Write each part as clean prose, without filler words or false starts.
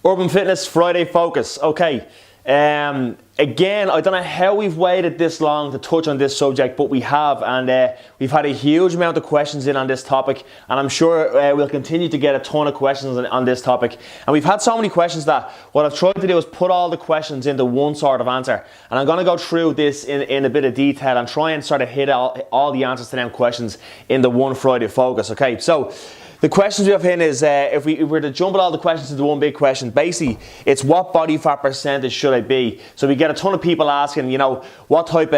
Urban Fitness Friday Focus. Okay. Again, I don't know how we've waited this long to touch on this subject, but we have, and we've had a huge amount of questions in on this topic, and I'm sure we'll continue to get a ton of questions on this topic. And we've had so many questions that what I've tried to do is put all the questions into one sort of answer, and I'm going to go through this in a bit of detail and try and sort of hit all the answers to them questions in the one Friday Focus. Okay, so the questions we have here is, if we were to jumble all the questions into one big question, basically, it's what body fat percentage should I be? So we get a ton of people asking, you know, what type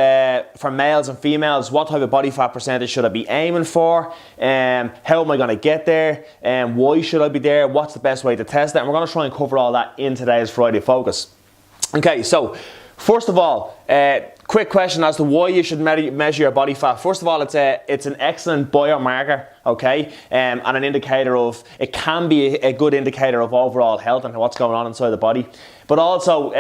for males and females, what type of body fat percentage should I be aiming for? How am I going to get there? Why should I be there? What's the best way to test that? And we're going to try and cover all that in today's Friday Focus. Okay, so first of all, quick question as to why you should measure your body fat. First of all, it's an excellent biomarker, okay, and an indicator of, it can be a good indicator of overall health and what's going on inside the body. But also,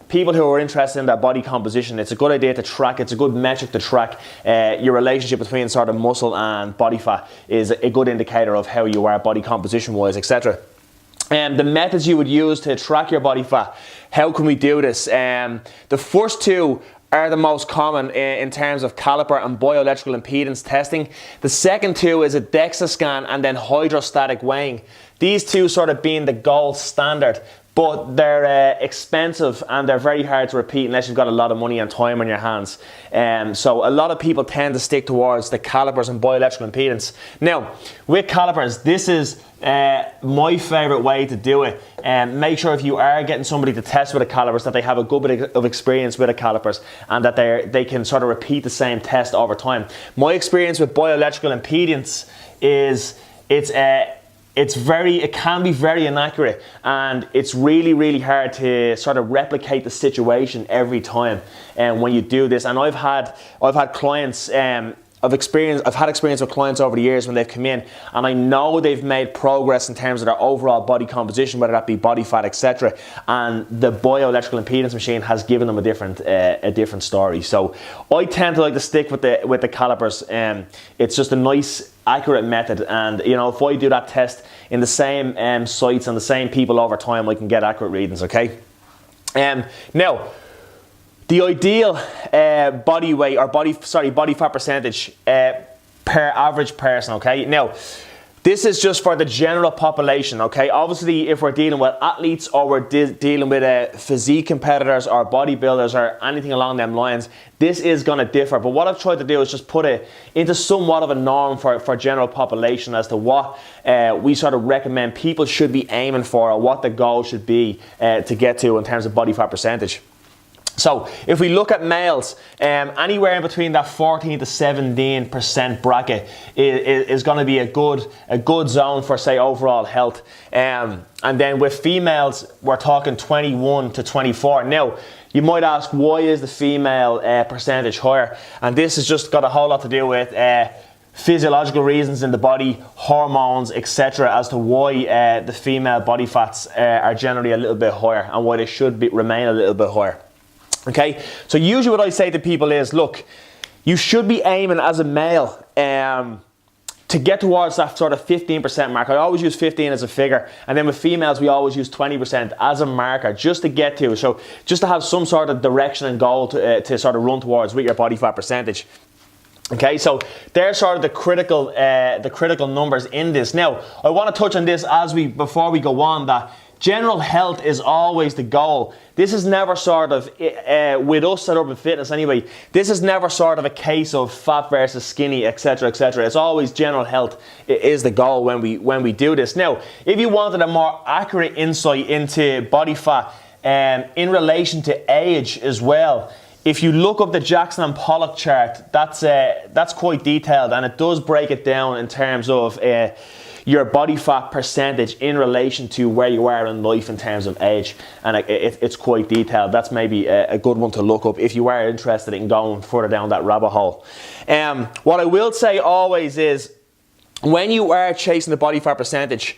people who are interested in their body composition, it's a good idea to track, it's a good metric to track. Your relationship between sort of muscle and body fat is a good indicator of how you are body composition wise, etc. The methods you would use to track your body fat, how can we do this? The first two are the most common in terms of caliper and bioelectrical impedance testing. The second two is a DEXA scan and then hydrostatic weighing. These two sort of being the gold standard, but they're expensive and they're very hard to repeat unless you've got a lot of money and time on your hands. So a lot of people tend to stick towards the calipers and bioelectrical impedance. Now, with calipers, this is my favorite way to do it. Make sure if you are getting somebody to test with the calipers that they have a good bit of experience with the calipers and that they can sort of repeat the same test over time. My experience with bioelectrical impedance is it can be very inaccurate, and it's really hard to sort of replicate the situation every time when you do this. And I've had clients, I've had experience with clients over the years when they've come in, and I know they've made progress in terms of their overall body composition, whether that be body fat, etc. And the bioelectrical impedance machine has given them a different story. So I tend to like to stick with the calipers. It's just a nice, accurate method, and you know, if I do that test in the same sites and the same people over time, I can get accurate readings. Okay. Now, the ideal body weight or body fat percentage per average person. Okay. Now, this is just for the general population, okay? Obviously, if we're dealing with athletes or we're dealing with physique competitors or bodybuilders or anything along them lines, this is going to differ. But what I've tried to do is just put it into somewhat of a norm for general population as to what we sort of recommend people should be aiming for, or what the goal should be to get to in terms of body fat percentage. So if we look at males, anywhere in between that 14 to 17% bracket is going to be a good zone for, say, overall health. And then with females, we're talking 21 to 24. Now, you might ask, why is the female percentage higher? And this has just got a whole lot to do with physiological reasons in the body, hormones, etc., as to why the female body fats are generally a little bit higher and why they should remain a little bit higher. Okay, so usually what I say to people is, look, you should be aiming as a male to get towards that sort of 15% mark. I always use 15 as a figure, and then with females we always use 20% as a marker just to get to, so just to have some sort of direction and goal to sort of run towards with your body fat percentage. Okay, so they're sort of the critical numbers in this. Now, I want to touch on this before we go on, that general health is always the goal. This is never sort of, with us at Urban Fitness anyway, this is never sort of a case of fat versus skinny, etc., etc. It's always general health is the goal when we do this. Now, if you wanted a more accurate insight into body fat in relation to age as well, if you look up the Jackson and Pollock chart, that's quite detailed, and it does break it down in terms of your body fat percentage in relation to where you are in life in terms of age, and it's quite detailed. That's maybe a good one to look up if you are interested in going further down that rabbit hole. What I will say always is, when you are chasing the body fat percentage,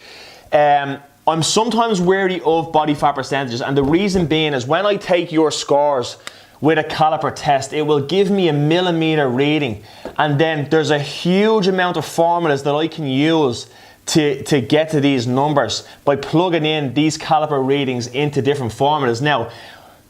I'm sometimes wary of body fat percentages, and the reason being is when I take your scores with a caliper test, it will give me a millimeter reading, and then there's a huge amount of formulas that I can use to get to these numbers by plugging in these caliper readings into different formulas. Now,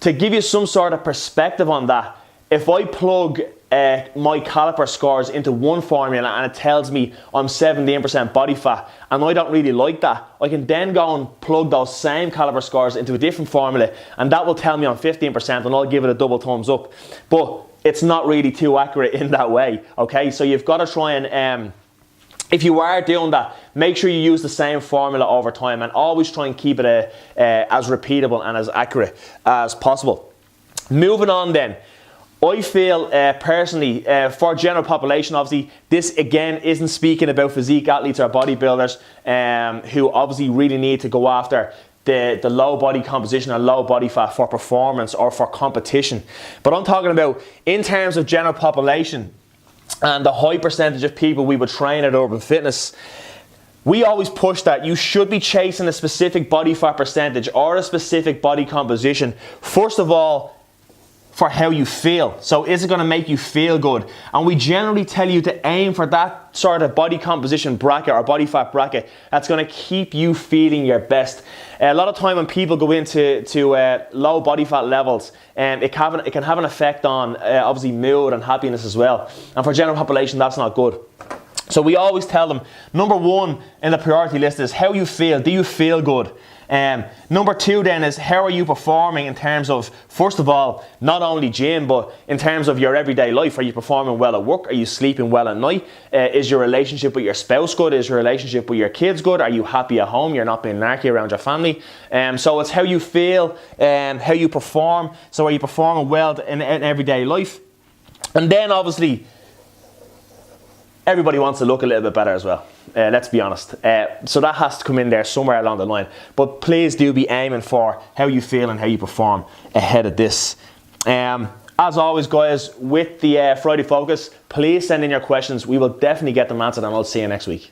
to give you some sort of perspective on that, if I plug my caliper scores into one formula and it tells me I'm 17% body fat and I don't really like that, I can then go and plug those same caliper scores into a different formula and that will tell me I'm 15% and I'll give it a double thumbs up. But it's not really too accurate in that way, okay? So you've got to try and, if you are doing that, make sure you use the same formula over time and always try and keep it as repeatable and as accurate as possible. Moving on then, I feel personally, for general population, obviously, this again isn't speaking about physique athletes or bodybuilders who obviously really need to go after the low body composition or low body fat for performance or for competition. But I'm talking about in terms of general population and the high percentage of people we would train at Urban Fitness. We always push that you should be chasing a specific body fat percentage or a specific body composition, first of all, for how you feel. So is it going to make you feel good? And we generally tell you to aim for that sort of body composition bracket or body fat bracket that's going to keep you feeling your best. A lot of time when people go into low body fat levels, it can have an effect on obviously mood and happiness as well. And for general population, that's not good. So we always tell them, number one in the priority list is how you feel. Do you feel good? Number two then is how are you performing in terms of, first of all, not only gym, but in terms of your everyday life. Are you performing well at work? Are you sleeping well at night? Is your relationship with your spouse good? Is your relationship with your kids good? Are you happy at home? You're not being narky around your family. So it's how you feel, how you perform. So are you performing well in everyday life? And then obviously, everybody wants to look a little bit better as well. Let's be honest. So that has to come in there somewhere along the line. But please do be aiming for how you feel and how you perform ahead of this. As always, guys, with the Friday Focus, please send in your questions. We will definitely get them answered and I'll see you next week.